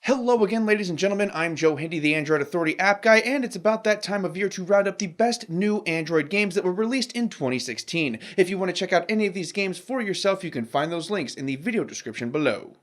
Hello again, ladies and gentlemen. I'm Joe Hindy, the Android Authority app guy, and it's about that time of year to round up the best new Android games that were released in 2016. If you want to check out any of these games for yourself, you can find those links in the video description below.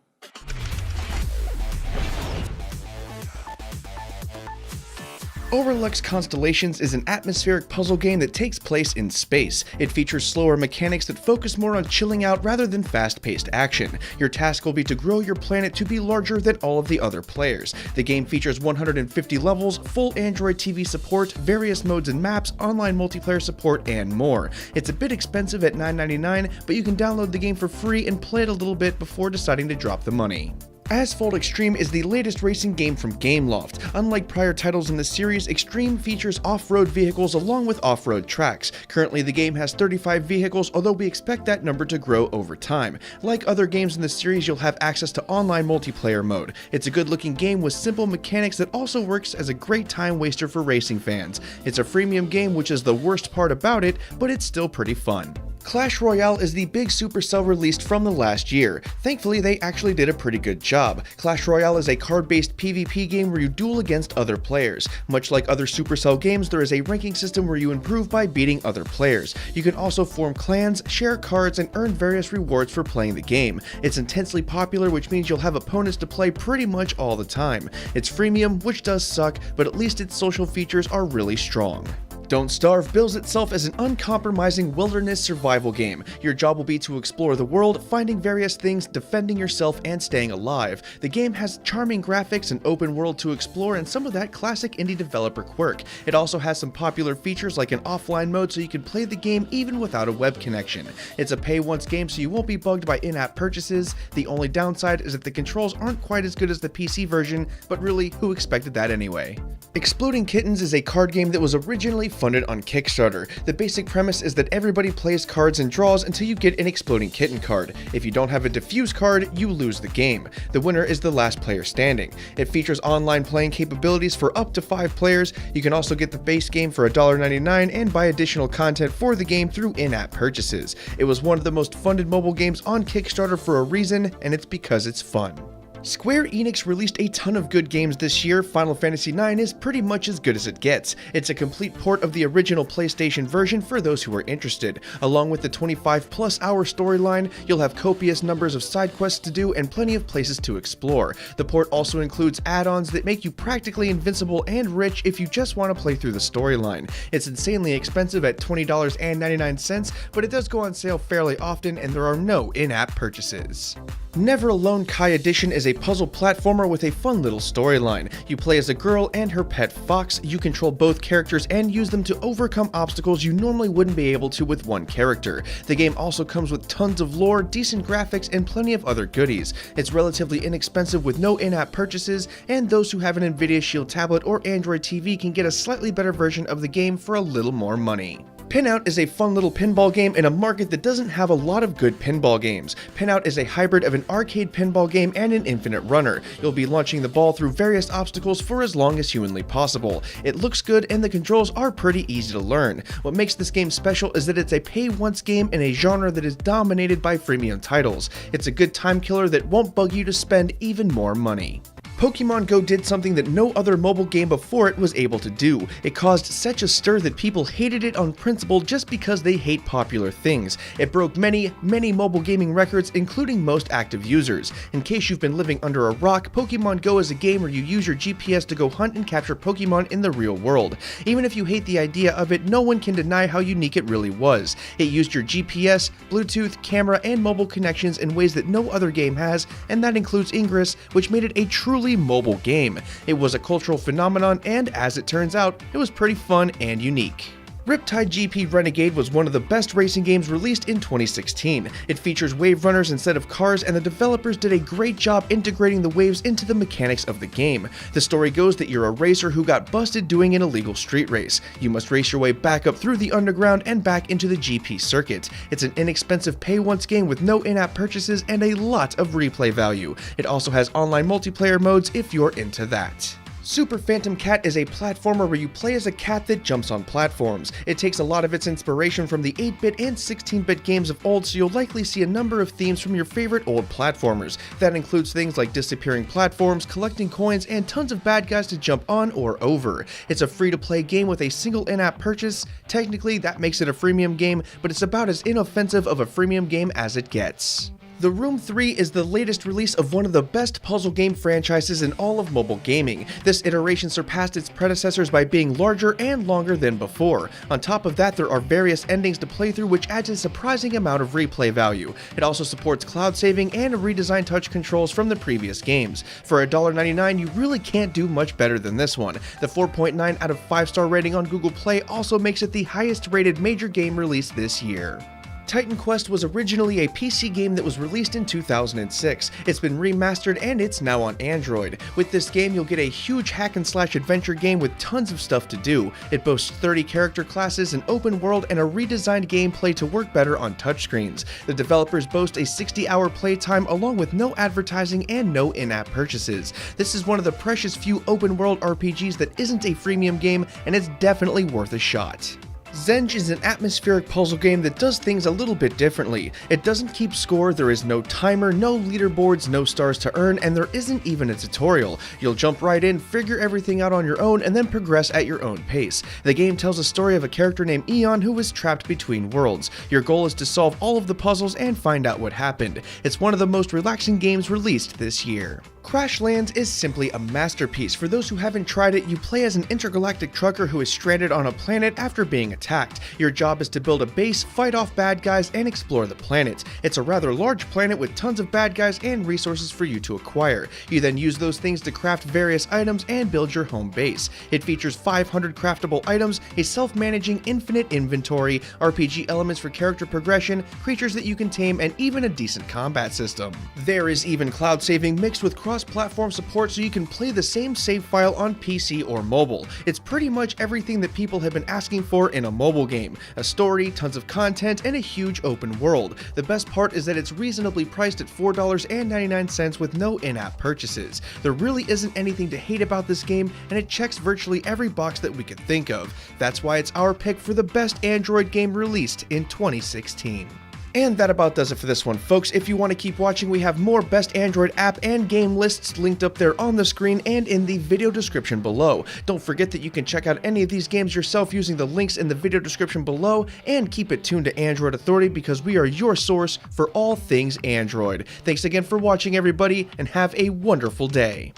Overlux Constellations is an atmospheric puzzle game that takes place in space. It features slower mechanics that focus more on chilling out rather than fast-paced action. Your task will be to grow your planet to be larger than all of the other players. The game features 150 levels, full Android TV support, various modes and maps, online multiplayer support, and more. It's a bit expensive at $9.99, but you can download the game for free and play it a little bit before deciding to drop the money. Asphalt Extreme is the latest racing game from Gameloft. Unlike prior titles in the series, Extreme features off-road vehicles along with off-road tracks. Currently, the game has 35 vehicles, although we expect that number to grow over time. Like other games in the series, you'll have access to online multiplayer mode. It's a good-looking game with simple mechanics that also works as a great time waster for racing fans. It's a freemium game, which is the worst part about it, but it's still pretty fun. Clash Royale is the big Supercell released from the last year. Thankfully, they actually did a pretty good job. Clash Royale is a card-based PvP game where you duel against other players. Much like other Supercell games, there is a ranking system where you improve by beating other players. You can also form clans, share cards, and earn various rewards for playing the game. It's intensely popular, which means you'll have opponents to play pretty much all the time. It's freemium, which does suck, but at least its social features are really strong. Don't Starve bills itself as an uncompromising wilderness survival game. Your job will be to explore the world, finding various things, defending yourself, and staying alive. The game has charming graphics, an open world to explore, and some of that classic indie developer quirk. It also has some popular features like an offline mode so you can play the game even without a web connection. It's a pay-once game so you won't be bugged by in-app purchases. The only downside is that the controls aren't quite as good as the PC version, but really, who expected that anyway? Exploding Kittens is a card game that was originally funded on Kickstarter. The basic premise is that everybody plays cards and draws until you get an Exploding Kitten card. If you don't have a Diffuse card, you lose the game. The winner is the last player standing. It features online playing capabilities for up to 5 players. You can also get the base game for $1.99 and buy additional content for the game through in-app purchases. It was one of the most funded mobile games on Kickstarter for a reason, and it's because it's fun. Square Enix released a ton of good games this year. Final Fantasy IX is pretty much as good as it gets. It's a complete port of the original PlayStation version for those who are interested. Along with the 25+ hour storyline, you'll have copious numbers of side quests to do and plenty of places to explore. The port also includes add-ons that make you practically invincible and rich if you just want to play through the storyline. It's insanely expensive at $20.99, but it does go on sale fairly often and there are no in-app purchases. Never Alone Kai Edition is a puzzle platformer with a fun little storyline. You play as a girl and her pet fox. You control both characters and use them to overcome obstacles you normally wouldn't be able to with one character. The game also comes with tons of lore, decent graphics, and plenty of other goodies. It's relatively inexpensive with no in-app purchases, and those who have an Nvidia Shield tablet or Android TV can get a slightly better version of the game for a little more money. Pinout is a fun little pinball game in a market that doesn't have a lot of good pinball games. Pinout is a hybrid of an arcade pinball game and an infinite runner. You'll be launching the ball through various obstacles for as long as humanly possible. It looks good and the controls are pretty easy to learn. What makes this game special is that it's a pay-once game in a genre that is dominated by freemium titles. It's a good time killer that won't bug you to spend even more money. Pokemon Go did something that no other mobile game before it was able to do. It caused such a stir that people hated it on principle just because they hate popular things. It broke many mobile gaming records, including most active users. In case you've been living under a rock, Pokemon Go is a game where you use your GPS to go hunt and capture Pokemon in the real world. Even if you hate the idea of it, no one can deny how unique it really was. It used your GPS, Bluetooth, camera, and mobile connections in ways that no other game has, and that includes Ingress, which made it a truly mobile game. It was a cultural phenomenon, and as it turns out, it was pretty fun and unique. Riptide GP Renegade was one of the best racing games released in 2016. It features wave runners instead of cars, and the developers did a great job integrating the waves into the mechanics of the game. The story goes that you're a racer who got busted doing an illegal street race. You must race your way back up through the underground and back into the GP circuit. It's an inexpensive pay-once game with no in-app purchases and a lot of replay value. It also has online multiplayer modes if you're into that. Super Phantom Cat is a platformer where you play as a cat that jumps on platforms. It takes a lot of its inspiration from the 8-bit and 16-bit games of old, so you'll likely see a number of themes from your favorite old platformers. That includes things like disappearing platforms, collecting coins, and tons of bad guys to jump on or over. It's a free-to-play game with a single in-app purchase. Technically, that makes it a freemium game, but it's about as inoffensive of a freemium game as it gets. The Room 3 is the latest release of one of the best puzzle game franchises in all of mobile gaming. This iteration surpassed its predecessors by being larger and longer than before. On top of that, there are various endings to play through, which adds a surprising amount of replay value. It also supports cloud saving and redesigned touch controls from the previous games. For $1.99, you really can't do much better than this one. The 4.9 out of 5-star rating on Google Play also makes it the highest rated major game release this year. Titan Quest was originally a PC game that was released in 2006. It's been remastered and it's now on Android. With this game, you'll get a huge hack-and-slash adventure game with tons of stuff to do. It boasts 30 character classes, an open world, and a redesigned gameplay to work better on touchscreens. The developers boast a 60-hour playtime along with no advertising and no in-app purchases. This is one of the precious few open-world RPGs that isn't a freemium game, and it's definitely worth a shot. Zenge is an atmospheric puzzle game that does things a little bit differently. It doesn't keep score, there is no timer, no leaderboards, no stars to earn, and there isn't even a tutorial. You'll jump right in, figure everything out on your own, and then progress at your own pace. The game tells a story of a character named Eon who was trapped between worlds. Your goal is to solve all of the puzzles and find out what happened. It's one of the most relaxing games released this year. Crashlands is simply a masterpiece. For those who haven't tried it, you play as an intergalactic trucker who is stranded on a planet after being attacked. Your job is to build a base, fight off bad guys, and explore the planet. It's a rather large planet with tons of bad guys and resources for you to acquire. You then use those things to craft various items and build your home base. It features 500 craftable items, a self-managing infinite inventory, RPG elements for character progression, creatures that you can tame, and even a decent combat system. There is even cloud saving mixed with cross-platform support, so you can play the same save file on PC or mobile. It's pretty much everything that people have been asking for in a mobile game. A story, tons of content, and a huge open world. The best part is that it's reasonably priced at $4.99 with no in-app purchases. There really isn't anything to hate about this game, and it checks virtually every box that we could think of. That's why it's our pick for the best Android game released in 2016. And that about does it for this one, folks. If you want to keep watching, we have more best Android app and game lists linked up there on the screen and in the video description below. Don't forget that you can check out any of these games yourself using the links in the video description below, and keep it tuned to Android Authority because we are your source for all things Android. Thanks again for watching, everybody, and have a wonderful day.